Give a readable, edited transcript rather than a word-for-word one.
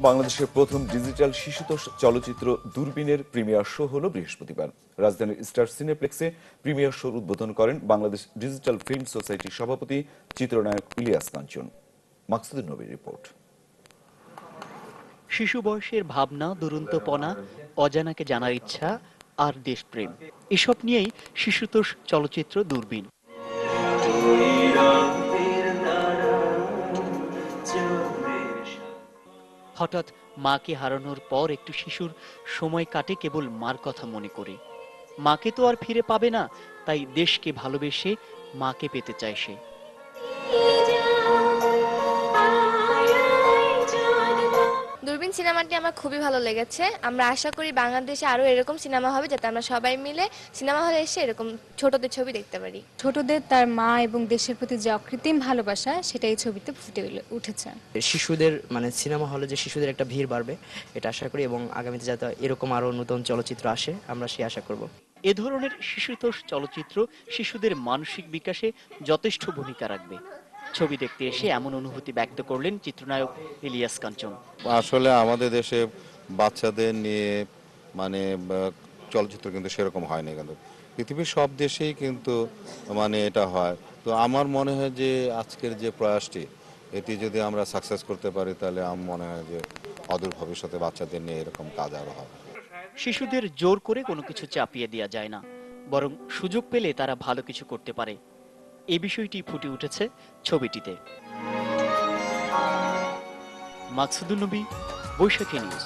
বাংলাদেশের প্রথম ডিজিটাল শিশুতোষ চলচ্চিত্র দূরবীনের প্রিমিয়ার শো হলো বৃহস্পতিবার। রাজধানীর স্টার সিনেপ্লেক্সে প্রিমিয়ার শোর উদ্বোধন করেন বাংলাদেশ ডিজিটাল ফিল্ম সোসাইটির সভাপতি চিত্রনায়ক ইলিয়াস কাঞ্চন। মাকসুদুন নবীর রিপোর্ট। শিশু বয়সের ভাবনা, দুরন্তপনা, অজানাকে জানার ইচ্ছা আর দেশপ্রেম, এসব নিয়েই শিশুতোষ চলচ্চিত্র দূরবীন। হঠাৎ মাকে হারানোর পর একটু শিশুর সময় কাটে কেবল মার কথা মনে করে। মাকে তো আর ফিরে পাবে না, তাই দেশকে ভালোবেসে মাকে পেতে চায় সে। দূরবীন সিনেমাটি আমার খুবই ভালো লেগেছে। আমরা আশা করি বাংলাদেশে আরো এরকম সিনেমা হবে, যাতে আমরা সবাই মিলে সিনেমা হলে এসে এরকম ছোটদের ছবি দেখতে পারি। ছোটদের তার মা এবং দেশের প্রতি যে অকৃত্রিম ভালোবাসা, সেটা এই ছবিতে ফুটে উঠেছে। শিশুদের সিনেমা হলে যে শিশুদের একটা ভিড় বাড়বে, এটা আশা করি, এবং আগামীতে যাতে এরকম আরো নতুন চলচ্চিত্র আসে, আমরা সেই আশা করব। এ ধরনের শিশুতোষ চলচ্চিত্র শিশুদের মানসিক বিকাশে যথেষ্ট ভূমিকা রাখবে। ছবি দেখতে এসে এমন অনুভূতি ব্যক্ত করলেন চিত্রনায়ক ইলিয়াস কাঞ্চন। আসলে আমাদের দেশে বাচ্চাদের নিয়ে চলচ্চিত্র কিন্তু সেরকম হয়নি, কিন্তু পৃথিবীর সব দেশেই কিন্তু এটা হয়। তো আমার মনে হয় যে আজকের যে প্রয়াসটি, এটি যদি আমরা সাকসেস করতে পারি, তাহলে আমার মনে হয় যে অদূর ভবিষ্যতে বাচ্চাদের নিয়ে এরকম কাজ আরো হবে। শিশুদের জোর করে কোনো কিছু চাপিয়ে দেওয়া যায় না, বরং সুযোগ পেলে তারা ভালো কিছু করতে পারে। এই বিষয়টি ফুটে উঠেছে ছবিটিতে। মাকসুদুন নবী, বৈশাখী নিউজ।